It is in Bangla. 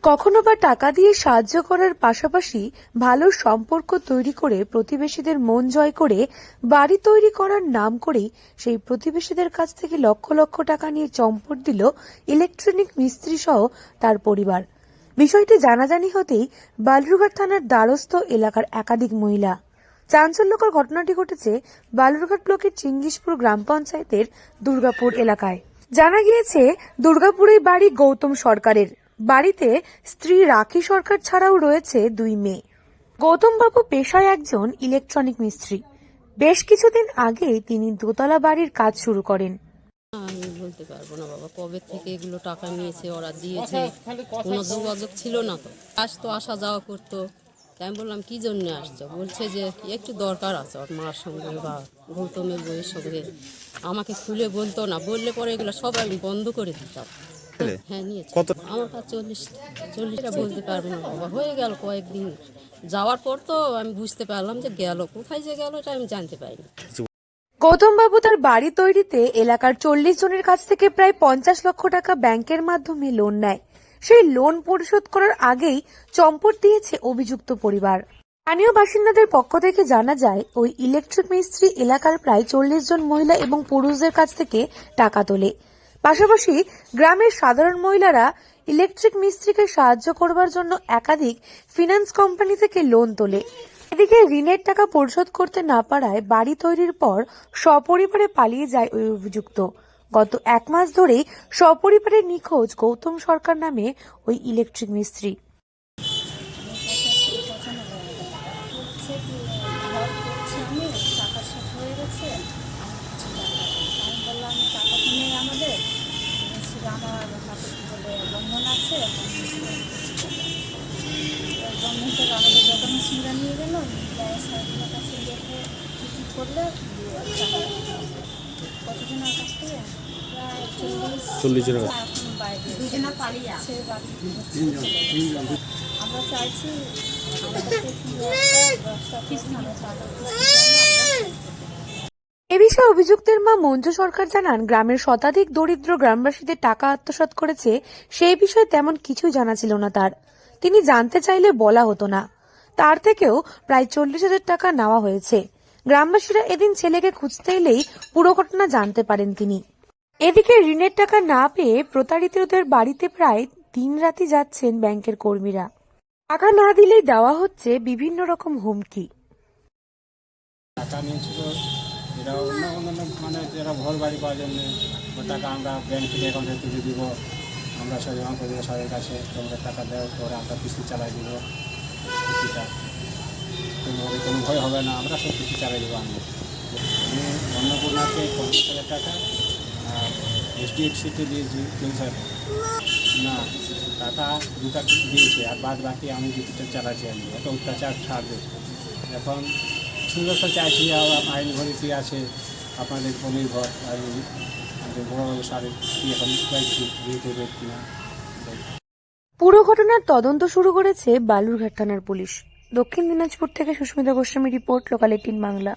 কখনো বা টাকা দিয়ে সাহায্য করার পাশাপাশি ভালো সম্পর্ক তৈরি করে প্রতিবেশীদের মন জয় করে বাড়ি তৈরি করার নাম করেই সেই প্রতিবেশীদের কাছ থেকে লক্ষ লক্ষ টাকা নিয়ে চম্পট দিল ইলেকট্রনিক মিস্ত্রি সহ তার পরিবার। বিষয়টি জানাজানি হতেই বালুরঘাট থানার দ্বারস্থ এলাকার একাধিক মহিলা। চাঞ্চল্যকর ঘটনাটি ঘটেছে বালুরঘাট ব্লকের চিঙ্গিসপুর গ্রাম পঞ্চায়েতের দুর্গাপুর এলাকায়। জানা গিয়েছে, দুর্গাপুরেই বাড়ি গৌতম সরকারের। বাড়িতে স্ত্রী রাখি সরকার ছাড়াও রয়েছে দুই মেয়ে। গৌতম বাবু পেশায় একজন ইলেকট্রনিক মিস্ত্রি। বেশ কিছুদিন আগে তিনি দোতলা বাড়ির কাজ শুরু করেন। আমি বলতে পারবো না বাবা, কবে থেকে এগুলো টাকা নিয়েছে, ওরা দিয়েছে, কোনো যোগাযোগ ছিল না। তো আসতো, আসা যাওয়া করতো। আমি বললাম কি জন্য আসছো? বলছে যে একটু দরকার আছে ওর মার সঙ্গে বা গৌতমের বইয়ের সঙ্গে। আমাকে খুলে বলতো না, বললে পরে এগুলো সব আমি বন্ধ করে দিতাম। হ্যাঁ নিয়েছে। আমার কাছে 40টা বলতে পারবো না বাবা, হয়ে গেল কয়েকদিন। যাওয়ার পর তো আমি বুঝতে পারলাম যে গেল, কোথায় যে গেল এটা আমি জানতে পারিনি। গৌতম বাবু তার বাড়ি তৈরিতে এলাকার 40 জনের কাছ থেকে প্রায় 50 লক্ষ টাকা ব্যাংকের মাধ্যমে লোন নেয়। সেই লোন পরিশোধ করার আগেই চম্পট দিয়েছে অভিযুক্ত পরিবার। স্থানীয় বাসিন্দাদের পক্ষ থেকে জানা যায়, ওই ইলেকট্রিক মিস্ত্রি এলাকার প্রায় 40 জন মহিলা এবং পুরুষদের কাছ থেকে টাকা তোলে। পাশাপাশি গ্রামের সাধারণ মহিলারা ইলেকট্রিক মিস্ত্রিকে সাহায্য করবার জন্য একাধিক ফিন্যান্স কোম্পানি থেকে লোন তোলে। এদিকে ঋণের টাকা পরিশোধ করতে না পারায় বাড়ি তৈরির পর সপরিবারে পালিয়ে যায় ওই অভিযুক্ত। গত 1 মাস ধরেই সপরিবারে নিখোঁজ গৌতম সরকার নামে ওই ইলেকট্রিক মিস্ত্রি। আমাদের দোকানে সিঙ্গা নিয়ে গেল, সাহেবের কাছে দেখে কী করলে কতজনের কাছ থেকে প্রায় 40 জনের এখন বাইরে সে বাড়ি। আমরা চাইছি আমাদেরকে ব্যবস্থা করুন, আমরা এ বিষয়ে অভিযুক্তের মা মঞ্জু সরকার জানান, গ্রামের শতাধিক দরিদ্র গ্রামবাসীদের টাকা আত্মসাৎ করেছে, সেই বিষয়ে তেমন কিছুই জানা ছিল না তার। তিনি জানতে চাইলে বলা হতো না। তার থেকেও প্রায় 40,000 টাকা নেওয়া হয়েছে। গ্রামবাসীরা এদিন ছেলেকে খুঁজতে এলেই পুরো ঘটনা জানতে পারেন তিনি। এদিকে ঋণের টাকা না পেয়ে প্রতারিতদের বাড়িতে প্রায় দিন রাতি যাচ্ছেন ব্যাংকের কর্মীরা। টাকা না দিলেই দেওয়া হচ্ছে বিভিন্ন রকম হুমকি। টাকা নিয়েছিল এরা অন্যান্য মানে যারা ঘর বাড়ি পাওয়ার জন্য টাকা আমরা ব্যাংক থেকে অ্যাকাউন্টে তুলে দিব, আমরা সব জমা করে দেবো সবার কাছে, তোমরা টাকা দেওয়ার পরে আমরা কিস্তি চালাই দিব। কিস্তিটা তোমাদের কোনো ভয় হবে না, আমরা সব কিস্তি চালাই দেবো। আমি অন্নপূর্ণাকে 50,000 টাকা আর HDFCতে দিয়েছি 30,000 না টাকা 2টা দিয়েছে, আর বাদ বাকি আমি কিছুটা চালাচ্ছি। আমি এত অত্যাচার ছাড়বে। এখন সুন্দরতা চাইছি, আইন ঘড়িতে আছে আপনাদের পনির্ভর বড় সারের কি এখন বিয়ে করবে কিনা। পুরো ঘটনার তদন্ত শুরু করেছে বালুরঘাট থানার পুলিশ। দক্ষিণ দিনাজপুর থেকে সুস্মিতা গোস্বামী রিপোর্ট, লোকাল 18 বাংলা।